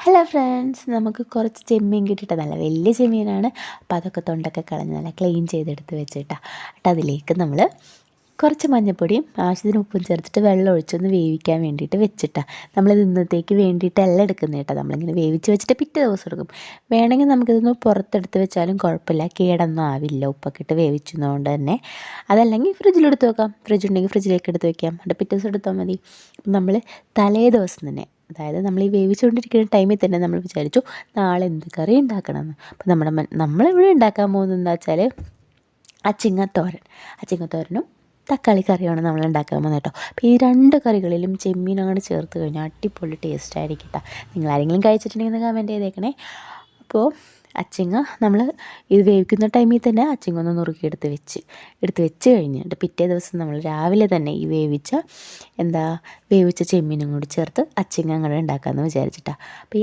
Hello friends, നമുക്ക് കുറച്ച് ചെമ്മീൻ കിട്ടിയിട്ട് നല്ല വലിയ ചെമ്മീനാണ്. അപ്പോൾ അതൊക്കെ തൊണ്ടൊക്കെ കളഞ്ഞ് നല്ല ക്ലീൻ ചെയ്തെടുത്ത് വെച്ചിട്ടാണ്. എന്നിട്ട് അതിലേക്ക് നമ്മൾ കുറച്ച് മഞ്ഞൾപ്പൊടിയും ആവശ്യത്തിന് ഉപ്പും ചേർത്തിട്ട് വെള്ളം ഒഴിച്ചൊന്ന് വേവിക്കാൻ വേണ്ടിയിട്ട് വെച്ചിട്ടാണ്. നമ്മളിത് ഇന്നത്തേക്ക് വേണ്ടിയിട്ടല്ല എടുക്കുന്നത് കേട്ടോ. നമ്മളിങ്ങനെ വേവിച്ച് വെച്ചിട്ട് പിറ്റേ ദിവസം എടുക്കും. വേണമെങ്കിൽ നമുക്കിതൊന്ന് പുറത്തെടുത്ത് വെച്ചാലും കുഴപ്പമില്ല, കേടൊന്നും ആവില്ല ഉപ്പൊക്കെ ഇട്ട് വേവിച്ചതുകൊണ്ട് തന്നെ. അതല്ലെങ്കിൽ ഫ്രിഡ്ജിലെടുത്ത് വെക്കാം, ഫ്രിഡ്ജ് ഉണ്ടെങ്കിൽ ഫ്രിഡ്ജിലേക്ക് എടുത്ത് വെക്കാം, എന്നിട്ട് പിറ്റേ ദിവസം എടുത്താൽ മതി. നമ്മൾ തലേ ദിവസം തന്നെ, അതായത് നമ്മൾ ഈ വേവിച്ചുകൊണ്ടിരിക്കുന്ന ടൈമിൽ തന്നെ നമ്മൾ വിചാരിച്ചു നാളെ എന്ത് കറി ഉണ്ടാക്കണമെന്ന്. അപ്പോൾ നമ്മളിവിടെ ഉണ്ടാക്കാൻ പോകുന്നത് എന്താ വെച്ചാൽ അച്ചിങ്ങത്തോരനും തക്കാളി കറിയാണ് നമ്മൾ ഉണ്ടാക്കാൻ പോകുന്നത് കേട്ടോ. അപ്പോൾ ഈ രണ്ട് കറികളിലും ചെമ്മീനങ്ങോട്ട് ചേർത്ത് കഴിഞ്ഞാൽ അടിപൊളി ടേസ്റ്റ് ആയിരിക്കും കേട്ടോ. നിങ്ങൾ ആരെങ്കിലും കഴിച്ചിട്ടുണ്ടെങ്കിൽ കമൻറ്റ് ചെയ്തേക്കണേ. അപ്പോൾ അച്ചിങ്ങ നമ്മൾ ഇത് വേവിക്കുന്ന ടൈമിൽ തന്നെ അച്ചിങ്ങ ഒന്ന് നുറുക്കി എടുത്ത് വെച്ച് കഴിഞ്ഞിട്ട് പിറ്റേ ദിവസം നമ്മൾ രാവിലെ തന്നെ ഈ വേവിച്ച ചെമ്മീനും കൂടി ചേർത്ത് അച്ചിങ്ങ അങ്ങോട്ട് ഉണ്ടാക്കാമെന്ന് വിചാരിച്ചിട്ടാണ്. അപ്പോൾ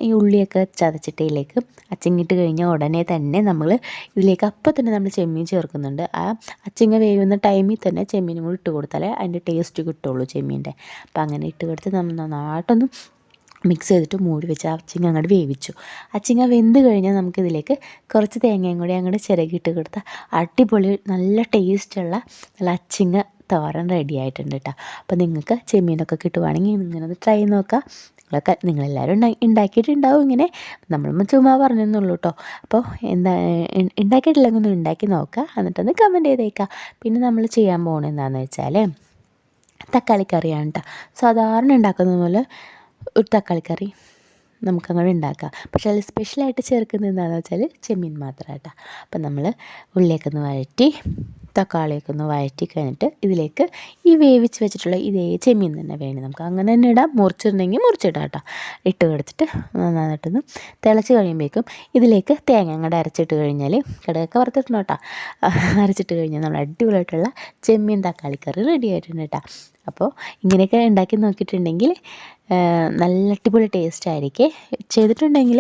ഈ ഉള്ളിയൊക്കെ ചതച്ചിട്ടയിലേക്ക് അച്ചിങ്ങിട്ട് കഴിഞ്ഞാൽ ഉടനെ തന്നെ നമ്മൾ ഇതിലേക്ക് അപ്പം തന്നെ നമ്മൾ ചെമ്മീൻ ചേർക്കുന്നുണ്ട്. ആ അച്ചിങ്ങ വേവുന്ന ടൈമിൽ തന്നെ ചെമ്മീനും കൂടി ഇട്ട് കൊടുത്താലേ അതിൻ്റെ ടേസ്റ്റ് കിട്ടുള്ളൂ ചെമ്മീൻ്റെ. അപ്പോൾ അങ്ങനെ ഇട്ട് കൊടുത്ത് നമ്മൾ നന്നായിട്ടൊന്ന് മിക്സ് ചെയ്തിട്ട് മൂടി വെച്ച് അച്ചിങ്ങ അങ്ങോട്ട് വേവിച്ചു. അച്ചിങ്ങ വെന്ത് കഴിഞ്ഞാൽ നമുക്കിതിലേക്ക് കുറച്ച് തേങ്ങയും കൂടി അങ്ങോട്ട് ചിരകിയിട്ട് കൊടുത്താൽ അടിപൊളി നല്ല ടേസ്റ്റുള്ള നല്ല അച്ചിങ്ങ തോരൻ റെഡി ആയിട്ടുണ്ട് കേട്ടോ. അപ്പോൾ നിങ്ങൾക്ക് ചെമ്മീനൊക്കെ കിട്ടുവാണെങ്കിൽ ഇങ്ങനെ ട്രൈ നോക്കാം. നിങ്ങളെല്ലാവരും ഉണ്ടാക്കിയിട്ടുണ്ടാവും ഇങ്ങനെ, നമ്മൾ ചുമ്മാ പറഞ്ഞെന്നുള്ളൂ കേട്ടോ. അപ്പോൾ ഉണ്ടാക്കിയിട്ടില്ലെങ്കിൽ ഒന്ന് ഉണ്ടാക്കി നോക്കുക, എന്നിട്ടൊന്ന് കമൻറ്റ് ചെയ്തേക്കുക. പിന്നെ നമ്മൾ ചെയ്യാൻ പോകുന്നത് എന്താണെന്ന് വെച്ചാൽ തക്കാളിക്കറിയാണ് കേട്ടോ. സാധാരണ ഉണ്ടാക്കുന്ന പോലെ ഒരു തക്കാളിക്കറി നമുക്കങ്ങനെ ഉണ്ടാക്കാം. പക്ഷേ അതിൽ സ്പെഷ്യലായിട്ട് ചേർക്കുന്നത് എന്താണെന്ന് വെച്ചാൽ ചെമ്മീൻ മാത്രം കേട്ടോ. അപ്പം നമ്മൾ ഉള്ളിയൊക്കെ ഒന്ന് വഴറ്റി തക്കാളിയൊക്കെ ഒന്ന് വഴറ്റി കഴിഞ്ഞിട്ട് ഇതിലേക്ക് ഈ വേവിച്ച് വെച്ചിട്ടുള്ള ഇതേ ചെമ്മീൻ തന്നെ വേണം. നമുക്ക് അങ്ങനെ തന്നെ ഇടാം, മുറിച്ചിട്ടുണ്ടെങ്കിൽ മുറിച്ചിടാം കേട്ടോ. ഇട്ട് കൊടുത്തിട്ട് നന്നായിട്ടൊന്ന് തിളച്ച് കഴിയുമ്പോഴേക്കും ഇതിലേക്ക് തേങ്ങ അങ്ങോട്ട് അരച്ചിട്ട് കഴിഞ്ഞാൽ, കടുകൊക്കെ വറുത്തിട്ടുണ്ട് കേട്ടോ, അരച്ചിട്ട് കഴിഞ്ഞാൽ നമ്മൾ അടിപൊളിയായിട്ടുള്ള ചെമ്മീൻ തക്കാളിക്കറി റെഡി ആയിട്ടുണ്ട് കേട്ടോ. അപ്പോൾ ഇങ്ങനെയൊക്കെ ഉണ്ടാക്കി നോക്കിയിട്ടുണ്ടെങ്കിൽ നല്ല അടിപൊളി ടേസ്റ്റ് ആയിരിക്കും. ചെയ്തിട്ടുണ്ടെങ്കിൽ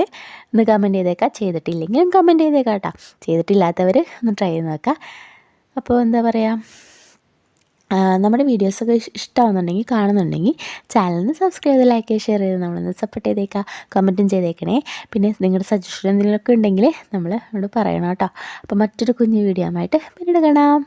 ഒന്ന് കമൻറ്റ് ചെയ്തേക്കാം, ചെയ്തിട്ടില്ലെങ്കിലും കമൻറ്റ് ചെയ്തേക്കാം കേട്ടോ. ചെയ്തിട്ടില്ലാത്തവർ ഒന്ന് ട്രൈ ചെയ്ത് നോക്കാം. അപ്പോൾ എന്താ പറയുക, നമ്മുടെ വീഡിയോസൊക്കെ ഇഷ്ടമാവുന്നുണ്ടെങ്കിൽ കാണുന്നുണ്ടെങ്കിൽ ചാനലിന് സബ്സ്ക്രൈബ് ചെയ്ത് ലൈക്ക് ഷെയർ ചെയ്ത് നമ്മളൊന്ന് സപ്പോർട്ട് ചെയ്തേക്കാം, കമൻറ്റും ചെയ്തേക്കണേ. പിന്നെ നിങ്ങളുടെ സജഷൻ എന്തെങ്കിലുമൊക്കെ ഉണ്ടെങ്കിൽ നമ്മളോട് പറയണം കേട്ടോ. അപ്പോൾ മറ്റൊരു കുഞ്ഞു വീഡിയോ ആയിട്ട് പിന്നീട് കാണാം.